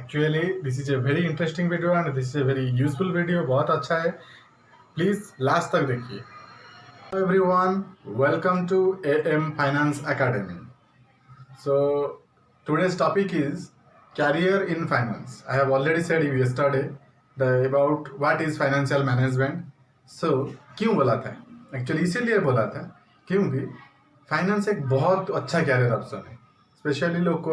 Actually, this is a very interesting video and this is a very useful video. बहुत अच्छा है. Please last तक देखिए. Hello everyone, welcome to AM Finance Academy. So today's topic is career in finance. I have already said you yesterday about what is financial management. So क्यों बोला था? Actually इसीलिए बोला था क्योंकि फाइनेंस एक बहुत अच्छा कैरियर ऑप्शन है. स्पेशली लोग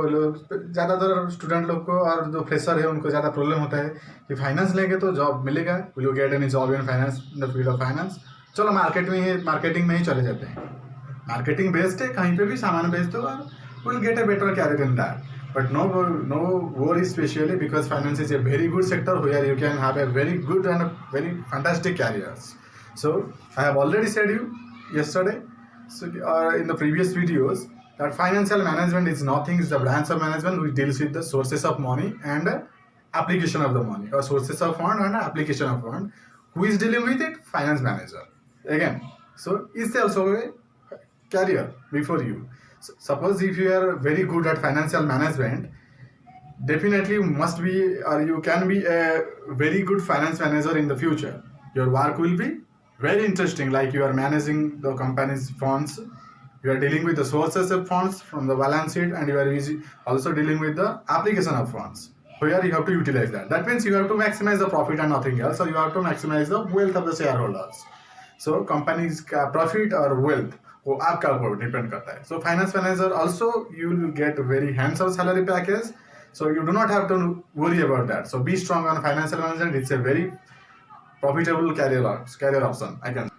ज़्यादातर स्टूडेंट लोग को और जो फ्रेशर है उनको ज़्यादा प्रॉब्लम होता है कि फाइनेंस लेंगे तो जॉब मिलेगा. Will you get any job in finance in the field of finance. चलो मार्केटिंग में ही चले जाते हैं. मार्केटिंग बेस्ड है, कहीं पे भी सामान बेच दो और will get a better career in that. But no worry, especially because finance is a very good sector where you can have a very good and a very fantastic careers. So I have already said you yesterday, in the previous videos, that financial management is nothing. It's the branch of management which deals with the sources of money and application of the money, or sources of fund and application of fund. Who is dealing with it? Finance manager. Again, so is there also a career before you? So suppose if you are very good at financial management, definitely you must be, or you can be a very good finance manager in the future. Your work will be very interesting, like you are managing the company's funds, you are dealing with the sources of funds from the balance sheet, and you are also dealing with the application of funds where you have to utilize that. That means you have to maximize the profit and nothing else, or you have to maximize the wealth of the shareholders. So company's profit or wealth वो आपका ऊपर depend करता है. So finance manager also you will get a very handsome salary package. So you do not have to worry about that. So be strong on financial management. It's a very profitable career option, I can.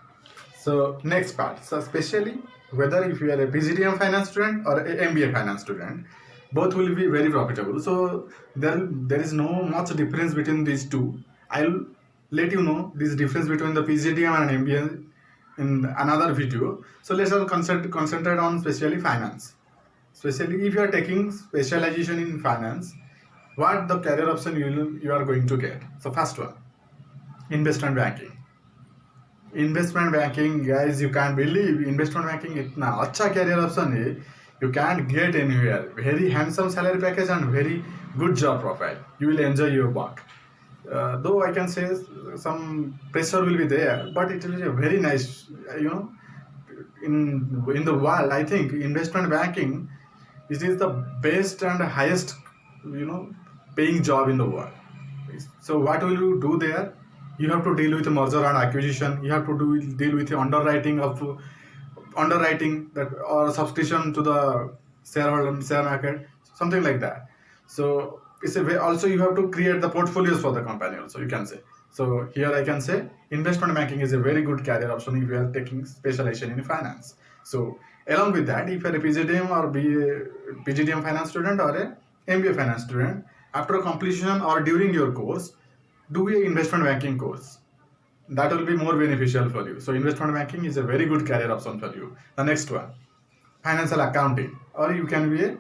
So next part. So especially whether if you are a PGDM finance student or a MBA finance student, both will be very profitable. So there is no much difference between these two. I'll let you know this difference between the PGDM and MBA in another video. So let's all concentrate on especially finance. Especially if you are taking specialization in finance, what the career option you are going to get. So first one, investment banking. Investment banking, guys, you can't believe investment banking इतना अच्छा career option है. You can't get anywhere. Very handsome salary package and very good job profile. You will enjoy your work. Though I can say some pressure will be there, but it will be a very nice, in the world. I think investment banking is the best and highest, paying job in the world. So what will you do there? You have to deal with merger and acquisition. You have to deal with underwriting that, or subscription to the share market, something like that. So it's a way. Also you have to create the portfolios for the company also, you can say. So here I can say investment banking is a very good career option if you are taking specialization in finance. So along with that, if you are a PGDM or PGDM finance student or a MBA finance student, after completion or during your course, do a investment banking course. That will be more beneficial for you. So investment banking is a very good career option for you. The next one, financial accounting, or you can be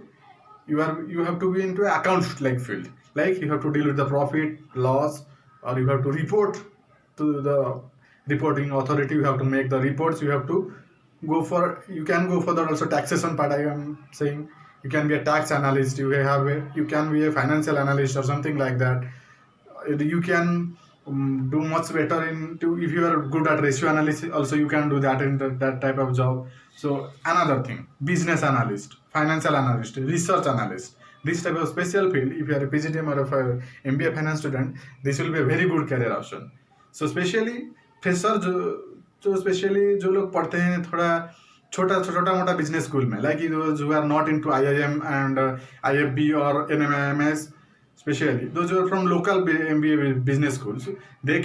you have to be into account like field, like you have to deal with the profit loss, or you have to report to the reporting authority. You have to make the reports. You have to you can go for the also taxation part. I am saying you can be a tax analyst, you can be a financial analyst or something like that. You can do much better into, if you are good at ratio analysis also, you can do that in that type of job. So another thing, business analyst, financial analyst, research analyst, this type of special field, if you are a PGDM or a MBA finance student, this will be a very good career option. So especially fresher जो specially जो लोग पढ़ते हैं थोड़ा छोटा मोटा business school में, like जो are not into IIM and IFB or NMIMS, especially those who are from local MBA business schools, they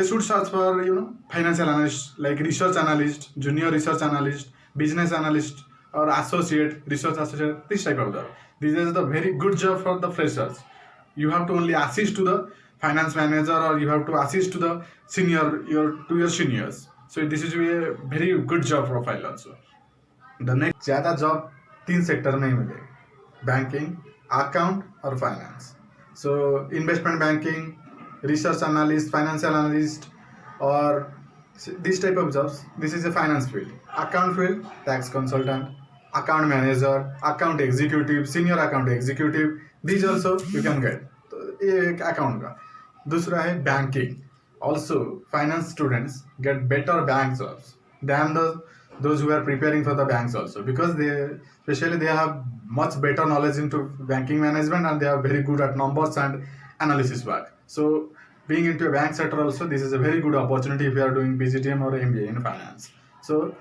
should search for financial analyst, like research analyst, junior research analyst, business analyst, or research associate, this type of job. This is the very good job for the freshers. You have to only assist to the finance manager, or you have to assist to the your seniors. So this is a very good job profile also. The next ज़्यादा job 3 sector में ही मिलेगा, banking, account और finance. So investment banking, research analyst, financial analyst, or this type of jobs, this is a finance field. Account field, tax consultant. account manager, account executive, senior account executive, these also you can get. तो ये एक account का. दूसरा है banking. Also, finance students get better bank jobs than those who are preparing for the banks also, because they have much better knowledge into banking management, and they are very good at numbers and analysis work. So being into a bank sector also, this is a very good opportunity if you are doing PGTM or MBA in finance. So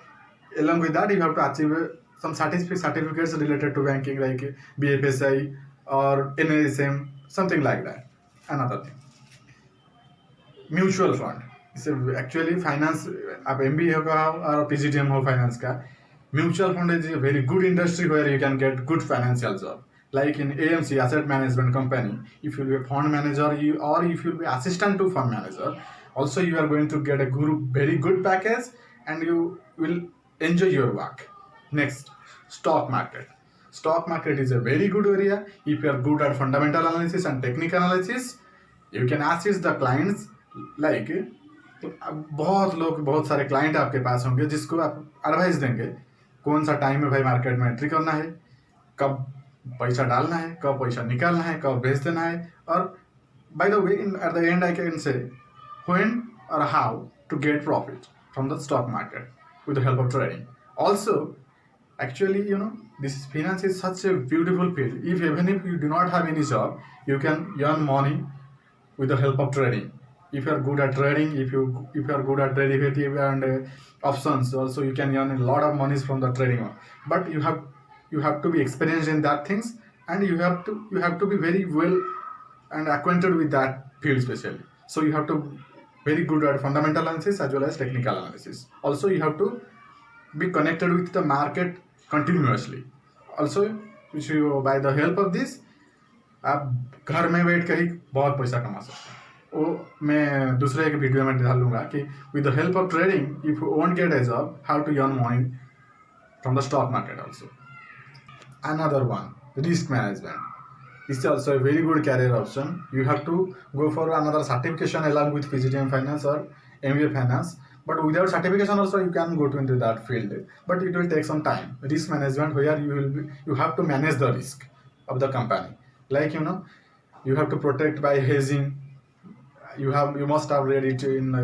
along with that, you have to achieve some certificates related to banking, like BFSI or NASM, something like that. Another thing, mutual fund. इससे actually finance आप MBA होगा और PGTM हो finance का, mutual fund is a very good industry where you can get good financial job, like in AMC, asset management company. If you'll be a fund manager, or if you'll be assistant to fund manager, also you are going to get a very good package, and you will enjoy your work. Next, stock market. Stock market is a very good area. If you are good at fundamental analysis and technical analysis, you can assist the clients. Like बहुत सारे client आपके पास होंगे जिसको आप advice देंगे कौन सा time में भाई मार्केट में एंट्री करना है, कब पैसा डालना है, कब पैसा निकालना है, कब बेच देना है. और by the way, at the end I can say when और how to get profit from the stock market with the help of trading. Also actually, this finance is such a beautiful field. Even if you do not have any job, you can earn money with the help of trading. If you are good at trading, if you are good at derivative and options, also you can earn a lot of monies from the trading. But you have to be experienced in that things, and you have to be very well and acquainted with that field especially. So you have to very good at fundamental analysis as well as technical analysis. Also you have to be connected with the market continuously. Also, by the help of this, आप घर में बैठ कर ही बहुत पैसा कमा सकते हैं. वो मैं दूसरे एक वीडियो में डालूंगा कि with the help of trading, if you won't get a job, how to earn money from the stock market also. Another one, risk management. It's also a very good career option. You have to go for another certification along with PGTM finance or MBA finance. But without certification also you can go into that field. But it will take some time. Risk management, where you have to manage the risk of the company. Like you have to protect by hedging. You must have read it in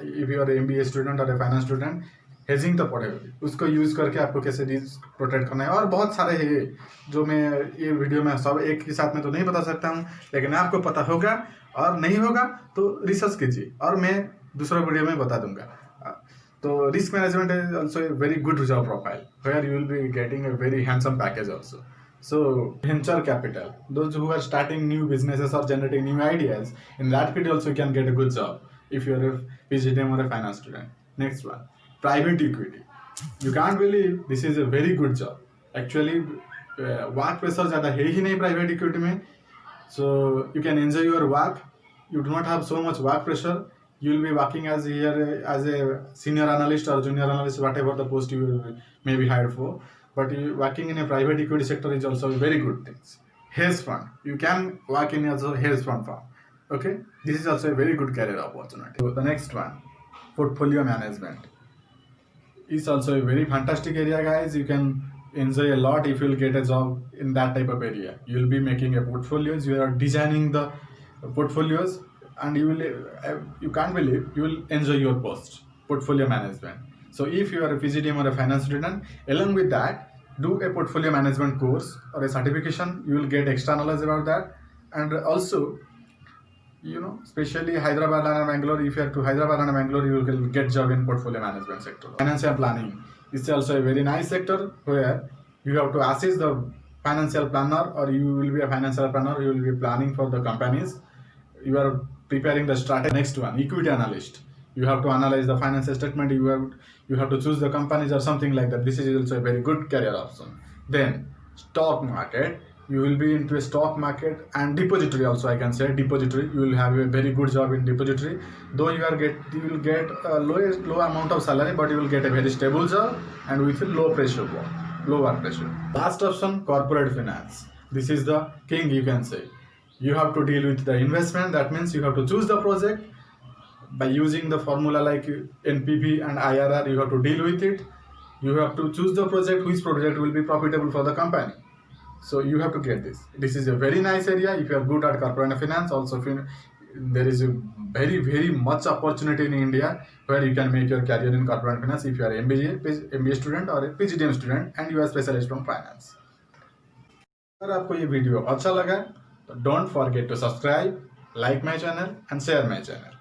if you are an MBA student or a finance student. Hedging तो पड़ेगा, उसको use करके आपको कैसे risk protect करना है. और बहुत सारे है जो मैं ये वीडियो में सब एक ही साथ में तो नहीं बता सकता हूँ, लेकिन आपको पता होगा, और नहीं होगा तो रिसर्च कीजिए और मैं दूसरा वीडियो में बता दूंगा. तो risk management is also a very good job profile where you will be getting a very handsome package also. So venture capital, those who are starting new businesses or generating new ideas, in that field also you can get a good job if you are a PGTM or a finance student. Next one, private equity. You can't believe this is a very good job. Actually, work pressure ज़्यादा है ही नहीं private equity में. So you can enjoy your work. You do not have so much work pressure. You will be working as a senior analyst or junior analyst, whatever the post you may be hired for. But working in a private equity sector is also very good things. Hedge fund, you can work in also hedge fund firm. Okay, this is also a very good career opportunity. So the next one, portfolio management, is also a very fantastic area, guys. You can enjoy a lot if you'll get a job in that type of area. You'll be making a portfolios. You are designing the portfolios, and you can't believe you will enjoy your post portfolio management. So if you are a PGTM or a finance student, along with that, do a portfolio management course or a certification. You will get extra knowledge about that. And also, especially Hyderabad and Bangalore, if you are to Hyderabad and Bangalore, you will get job in portfolio management sector. Financial planning is also a very nice sector where you have to assist the financial planner, or you will be a financial planner. You will be planning for the companies. You are preparing the strategy. Next one, equity analyst. You have to analyze the financial statement. You have to choose the companies or something like that. This is also a very good career option. Then stock market. You will be into a stock market and depository also. I can say depository. You will have a very good job in depository. Though you will get a low amount of salary, but you will get a very stable job and with a low work pressure. Last option, corporate finance. This is the king, you can say. You have to deal with the investment. That means you have to choose the project. By using the formula like NPV and IRR, you have to deal with it. You have to choose the project, which project will be profitable for the company. So you have to get this. This is a very nice area if you are good at corporate finance. Also, there is a very much opportunity in India where you can make your career in corporate finance if you are MBA student or a PGDM student and you are specialist from finance. अगर आपको ये video अच्छा लगा तो don't forget to subscribe, like my channel and share my channel.